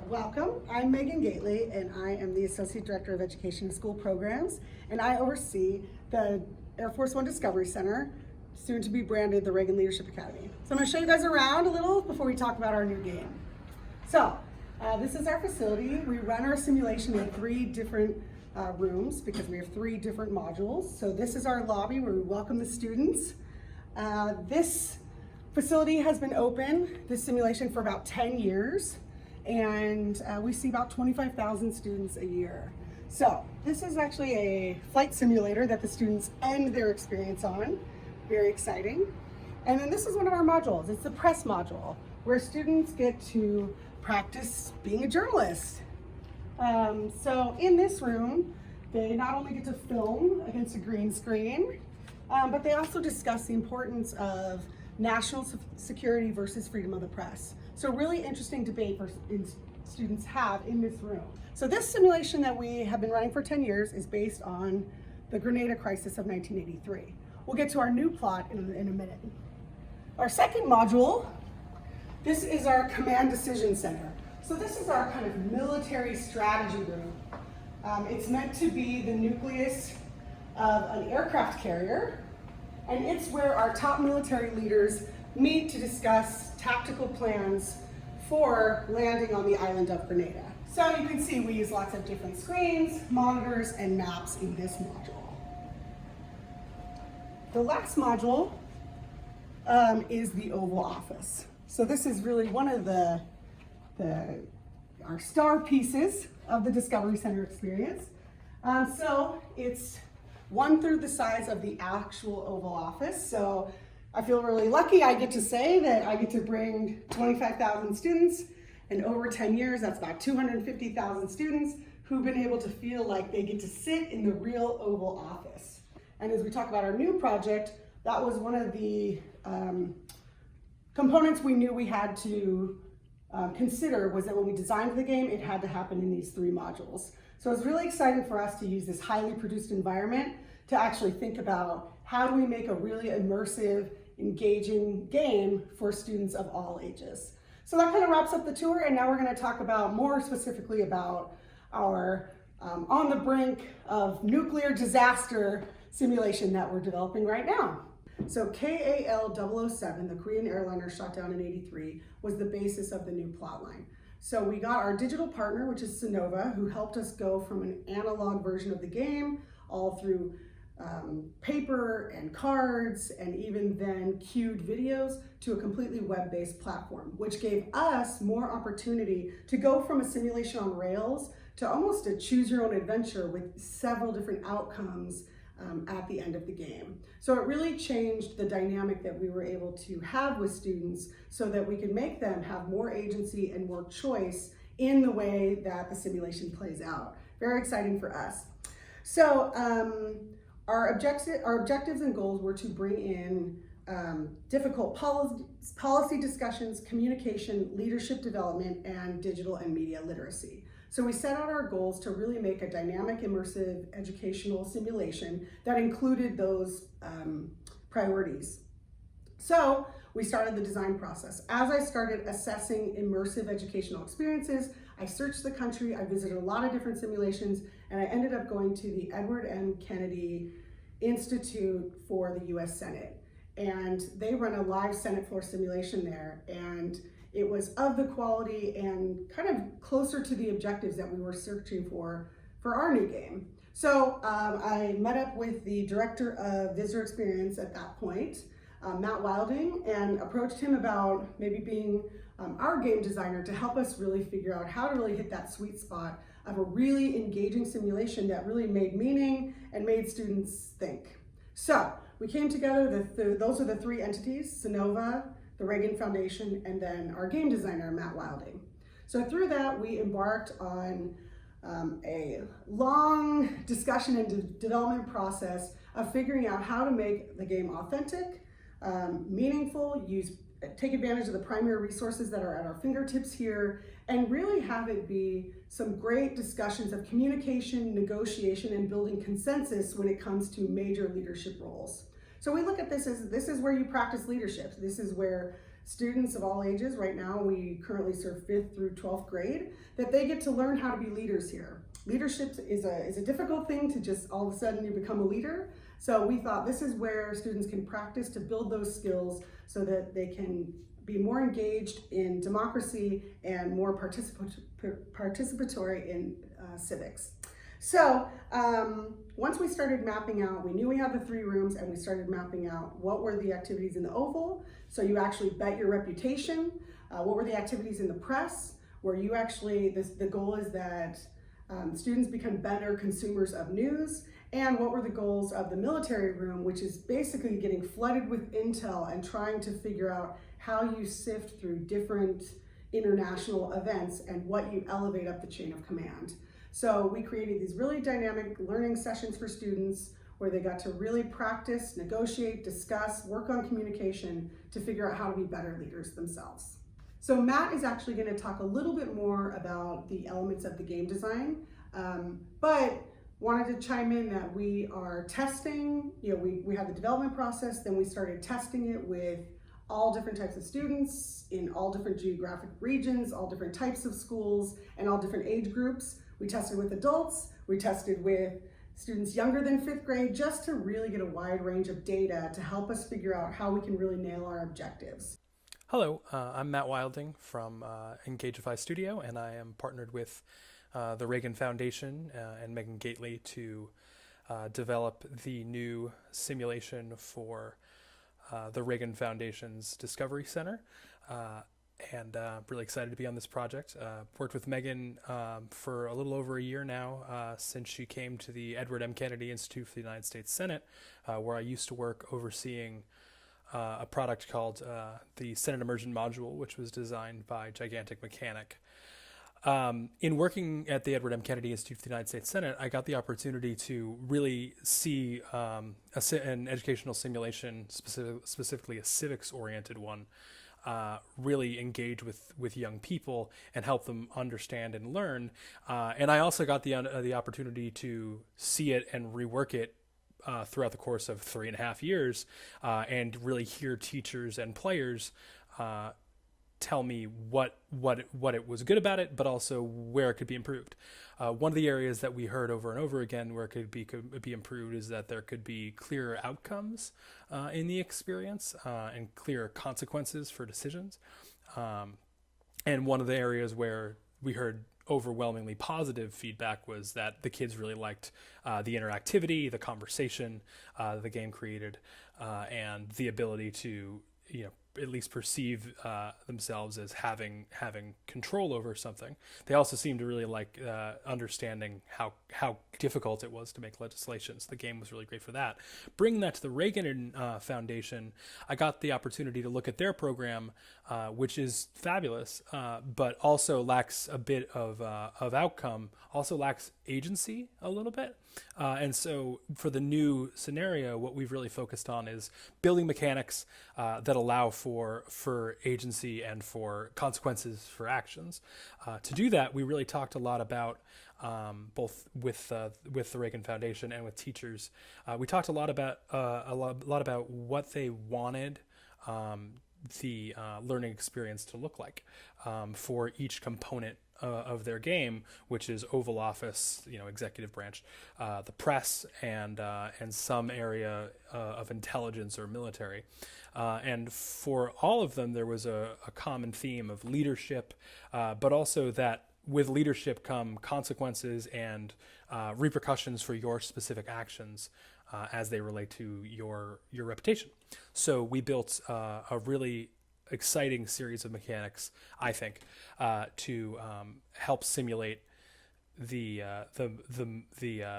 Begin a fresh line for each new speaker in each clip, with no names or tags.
Welcome. I'm Megan Gately, and I am the Associate Director of Education and School Programs, and I oversee the Air Force One Discovery Center, soon to be branded the Reagan Leadership Academy. So I'm going to show you guys around a little before we talk about our new game. So this is our facility. We run our simulation in 3 different rooms because we have 3 different modules. So this is our lobby where we welcome the students. This facility has been open, this simulation, for about 10 years. And we see about 25,000 students a year. So this is actually a flight simulator that the students end their experience on. Very exciting. And then this is one of our modules. It's the press module, where students get to practice being a journalist. So in this room, they not only get to film against a green screen, but they also discuss the importance of national security versus freedom of the press. So really interesting debate students have in this room. So this simulation that we have been running for 10 years is based on the Grenada crisis of 1983. We'll get to our new plot in a minute. Our second module, this is our Command Decision Center. So this is our kind of military strategy room. It's meant to be the nucleus of an aircraft carrier, and it's where our top military leaders meet to discuss tactical plans for landing on the island of Grenada. So you can see we use lots of different screens, monitors, and maps in this module. The last module is the Oval Office. So this is really one of our star pieces of the Discovery Center experience. So it's 1/3 the size of the actual Oval Office. So I feel really lucky. I get to say that I get to bring 25,000 students, and over 10 years, that's about 250,000 students who've been able to feel like they get to sit in the real Oval Office. And as we talk about our new project, that was one of the components we knew we had to consider, was that when we designed the game, it had to happen in these 3 modules. So it's really exciting for us to use this highly produced environment to actually think about how do we make a really immersive, engaging game for students of all ages. So that kind of wraps up the tour, and now we're going to talk about more specifically about our on the brink of nuclear disaster simulation that we're developing right now. So KAL-007, the Korean airliner shot down in '83, was the basis of the new plotline. So we got our digital partner, which is Sonova, who helped us go from an analog version of the game all through paper and cards, and even then cued videos, to a completely web-based platform, which gave us more opportunity to go from a simulation on rails to almost a choose-your-own-adventure with several different outcomes at the end of the game. So it really changed the dynamic that we were able to have with students so that we could make them have more agency and more choice in the way that the simulation plays out. Very exciting for us. So our objectives and goals were to bring in difficult policy discussions, communication, leadership development, and digital and media literacy. So we set out our goals to really make a dynamic, immersive educational simulation that included those priorities. So we started the design process. As I started assessing immersive educational experiences, I searched the country, I visited a lot of different simulations, and I ended up going to the Edward M. Kennedy Institute for the US Senate. And they run a live Senate floor simulation there, and it was of the quality and kind of closer to the objectives that we were searching for our new game. So I met up with the director of visitor experience at that point, Matt Wilding, and approached him about maybe being our game designer to help us really figure out how to really hit that sweet spot of a really engaging simulation that really made meaning and made students think. So we came together, those are the 3 entities: Sonova, the Reagan Foundation, and then our game designer, Matt Wilding. So through that, we embarked on a long discussion and development process of figuring out how to make the game authentic, meaningful, take advantage of the primary resources that are at our fingertips here, and really have it be some great discussions of communication, negotiation, and building consensus when it comes to major leadership roles. So we look at this as where you practice leadership. This is where students of all ages. Right now we currently serve 5th through 12th grade, that they get to learn how to be leaders here. Leadership is a difficult thing to just all of a sudden you become a leader. So we thought this is where students can practice to build those skills so that they can be more engaged in democracy and more participatory in civics. So once we started mapping out, we knew we had the 3 rooms, and we started mapping out what were the activities in the oval. So you actually bet your reputation. What were the activities in the press, where you actually, the goal is that students become better consumers of news. And what were the goals of the military room, which is basically getting flooded with intel and trying to figure out how you sift through different international events and what you elevate up the chain of command. So we created these really dynamic learning sessions for students where they got to really practice, negotiate, discuss, work on communication to figure out how to be better leaders themselves. So Matt is actually going to talk a little bit more about the elements of the game design, but wanted to chime in that we are testing, we have the development process, then we started testing it with all different types of students in all different geographic regions, all different types of schools, and all different age groups. We tested with adults, we tested with students younger than 5th grade, just to really get a wide range of data to help us figure out how we can really nail our objectives.
Hello, I'm Matt Wilding from Engagify Studio, and I am partnered with the Reagan Foundation and Megan Gately to develop the new simulation for the Reagan Foundation's Discovery Center. And really excited to be on this project. Worked with Megan for a little over a year now, since she came to the Edward M. Kennedy Institute for the United States Senate, where I used to work overseeing a product called the Senate Immersion Module, which was designed by Gigantic Mechanic. In working at the Edward M. Kennedy Institute for the United States Senate, I got the opportunity to really see an educational simulation, specifically a civics-oriented one, really engage with young people and help them understand and learn. And I also got the opportunity to see it and rework it throughout the course of 3.5 years, and really hear teachers and players tell me what it was good about it, but also where it could be improved. One of the areas that we heard over and over again where it could be improved is that there could be clearer outcomes in the experience and clearer consequences for decisions. And one of the areas where we heard overwhelmingly positive feedback was that the kids really liked the interactivity, the conversation the game created, and the ability to at least perceive themselves as having control over something. They also seem to really like understanding how difficult it was to make legislation. So the game was really great for that. Bringing that to the Reagan Foundation, I got the opportunity to look at their program, which is fabulous, but also lacks a bit of outcome, also lacks agency a little bit. And so for the new scenario, what we've really focused on is building mechanics that allow for agency and for consequences for actions. To do that, we really talked a lot about both with the Reagan Foundation and with teachers. We talked a lot about what they wanted the learning experience to look like for each component of their game, which is Oval Office, executive branch, the press, and some area of intelligence or military. And for all of them, there was a common theme of leadership, but also that with leadership come consequences and repercussions for your specific actions as they relate to your reputation. So we built a really exciting series of mechanics, I think, to help simulate the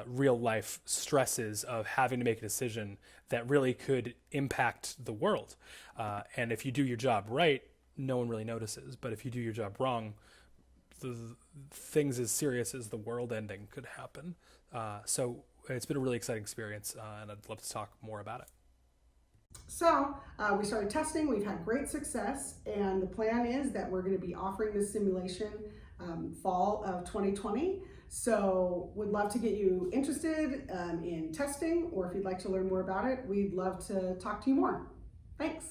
real life stresses of having to make a decision that really could impact the world. And if you do your job right, no one really notices. But if you do your job wrong, the things as serious as the world ending could happen. So it's been a really exciting experience, and I'd love to talk more about it.
So we started testing, we've had great success, and the plan is that we're going to be offering this simulation fall of 2020. So would love to get you interested in testing, or if you'd like to learn more about it, we'd love to talk to you more. Thanks.